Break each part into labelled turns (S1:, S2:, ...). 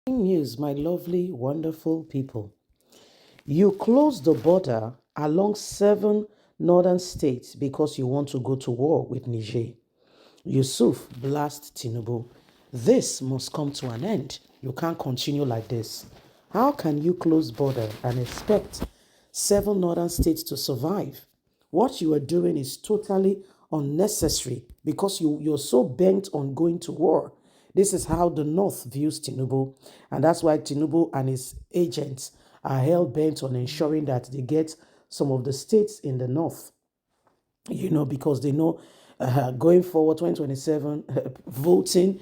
S1: News, my lovely, wonderful people. You close the border along 7 northern states because you want to go to war with Niger. Yusuf blast Tinubu. This must come to an end. You can't continue like this. How can you close border and expect 7 northern states to survive? What you are doing is totally unnecessary because you're so bent on going to war. This is how the North views Tinubu, and that's why Tinubu and his agents are hell bent on ensuring that they get some of the states in the North, because they know going forward 2027 voting,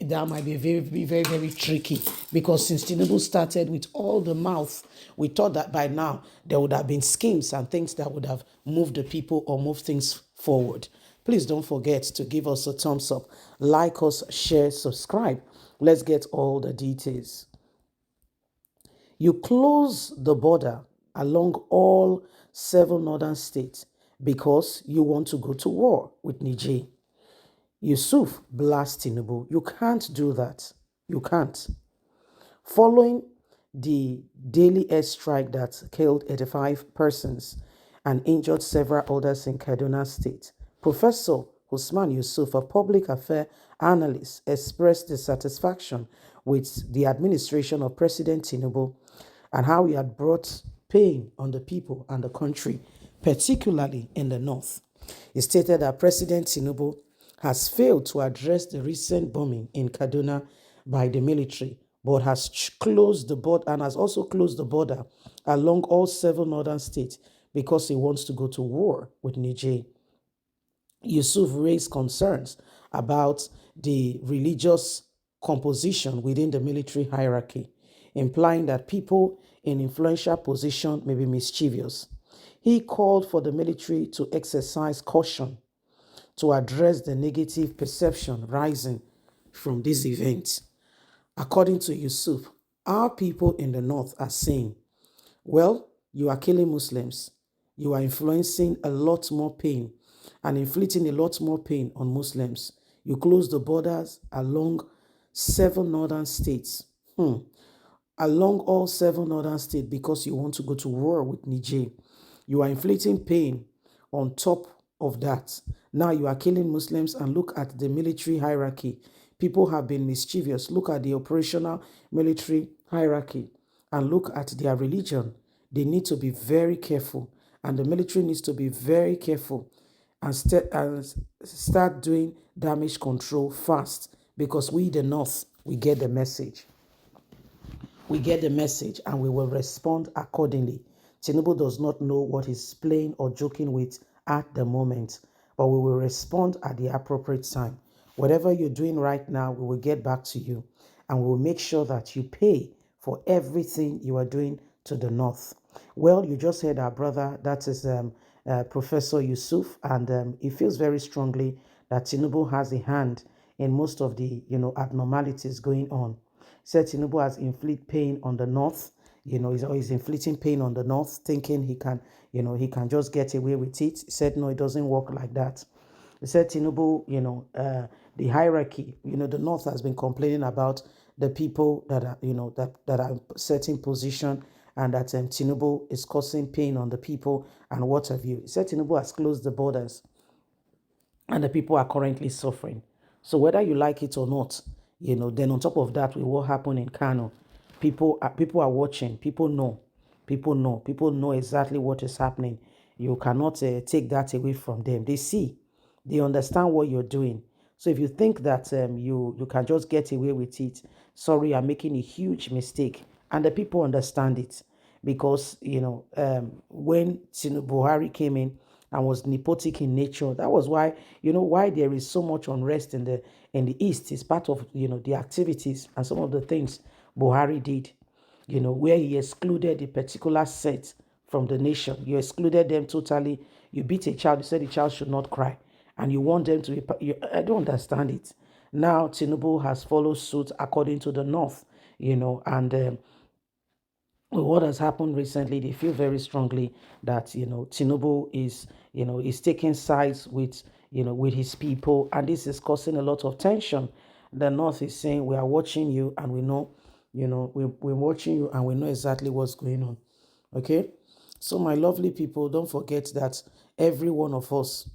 S1: that might be very tricky because since Tinubu started with all the mouth, we thought that by now there would have been schemes and things that would have moved the people or moved things forward. Please don't forget to give us a thumbs up, like us, share, subscribe. Let's get all the details. You close the border along all 7 northern states because you want to go to war with Niger. Yusuf blast Tinubu. You can't do that. You can't. Following the daily airstrike that killed 85 persons and injured several others in Kaduna State, Professor Usman Yusuf, a public affairs analyst, expressed dissatisfaction with the administration of President Tinubu and how he had brought pain on the people and the country, particularly in the north. He stated that President Tinubu has failed to address the recent bombing in Kaduna by the military, but has closed the border and has also closed the border along all 7 northern states because he wants to go to war with Niger. Yusuf raised concerns about the religious composition within the military hierarchy, implying that people in influential positions may be mischievous. He called for the military to exercise caution to address the negative perception rising from this event. According to Yusuf, our people in the north are saying, well, you are killing Muslims. You are influencing a lot more pain and inflicting a lot more pain on Muslims. You close the borders along 7 northern states. Along all 7 northern states because you want to go to war with Niger. You are inflicting pain on top of that. Now you are killing Muslims, and look at the military hierarchy. People have been mischievous. Look at the operational military hierarchy and look at their religion. They need to be very careful, and the military needs to be very careful and start doing damage control fast because we, the North, we get the message. We get the message and we will respond accordingly. Tinubu does not know what he's playing or joking with at the moment, but we will respond at the appropriate time. Whatever you're doing right now, we will get back to you and we will make sure that you pay for everything you are doing to the north. Well, you just heard our brother, that is Professor Yusuf, and he feels very strongly that Tinubu has a hand in most of the abnormalities going on. Said Tinubu has inflicted pain on the north. He's inflicting pain on the north, thinking he can just get away with it. He said no, it doesn't work like that. He said Tinubu, the hierarchy, the north has been complaining about the people that are, that are in certain position, and that Tinubu is causing pain on the people and what have you. He said Tinubu has closed the borders and the people are currently suffering. So whether you like it or not, then on top of that, with what happened in Kano, people are watching. People know exactly what is happening. You cannot take that away from them. They see, they understand what you're doing. So if you think that you can just get away with it, sorry, you're making a huge mistake, and the people understand it because when Buhari came in and was nepotic in nature. That was why, why there is so much unrest in the East. It's part of, the activities and some of the things Buhari did, where he excluded a particular set from the nation. You excluded them totally. You beat a child, you said the child should not cry. And you want them to be, I don't understand it. Now, Tinubu has followed suit according to the North, and what has happened recently, they feel very strongly that Tinubu is taking sides with his people, and this is causing a lot of tension. The North is saying we are watching you, and we know we're watching you and we know exactly what's going on. Okay? So, my lovely people, don't forget that every one of us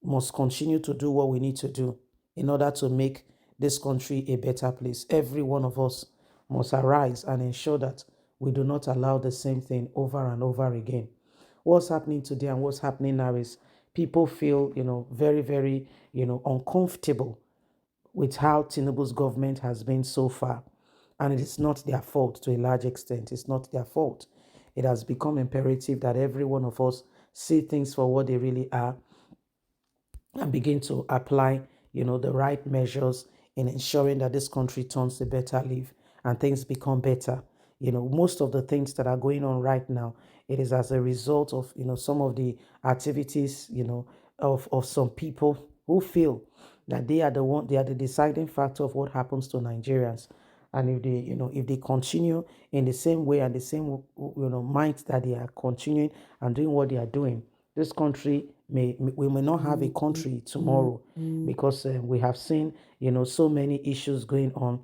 S1: must continue to do what we need to do in order to make this country a better place. Every one of us must arise and ensure that we do not allow the same thing over and over again. What's happening today and what's happening now is people feel, very, very, uncomfortable with how Tinubu's government has been so far. And it is not their fault to a large extent. It's not their fault. It has become imperative that every one of us see things for what they really are and begin to apply, the right measures in ensuring that this country turns a better leaf and things become better. Most of the things that are going on right now, it is as a result of, some of the activities, of some people who feel that they are the deciding factor of what happens to Nigerians. And if they continue in the same way and the same, mind that they are continuing and doing what they are doing, this country we may not have a country tomorrow, because we have seen, so many issues going on,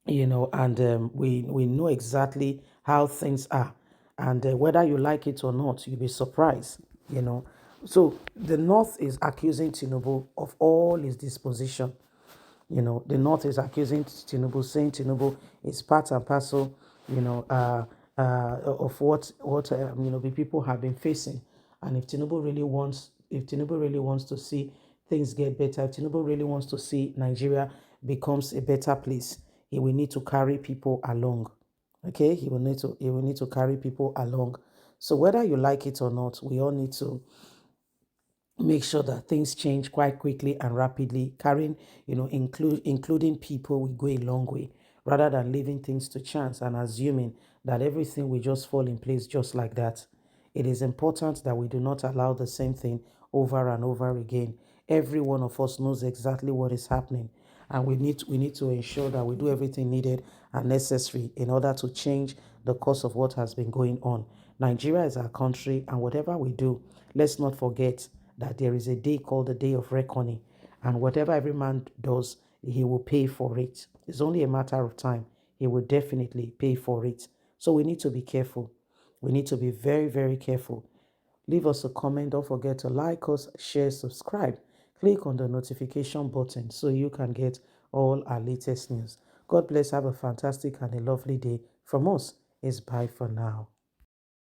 S1: and we know exactly how things are, and whether you like it or not, you'll be surprised. So the North is accusing Tinubu of all his disposition. The North is accusing Tinubu, saying Tinubu is part and parcel, of what the people have been facing. And if Tinubu really wants to see things get better, if Tinubu really wants to see Nigeria becomes a better place, he will need to carry people along. Okay, he will need to carry people along. So whether you like it or not, we all need to make sure that things change quite quickly and rapidly. Carrying, including people will go a long way, rather than leaving things to chance and assuming that everything will just fall in place just like that. It is important that we do not allow the same thing over and over again. Every one of us knows exactly what is happening, and we need to ensure that we do everything needed and necessary in order to change the course of what has been going on. Nigeria is our country, and whatever we do, let's not forget that there is a day called the day of reckoning, and whatever every man does, he will pay for it. It's only a matter of time. He will definitely pay for it. So we need to be careful. We need to be very, very careful. Leave us a comment. Don't forget to like us, share, subscribe. Click on the notification button so you can get all our latest news. God bless. Have a fantastic and a lovely day. From us, it's bye for now.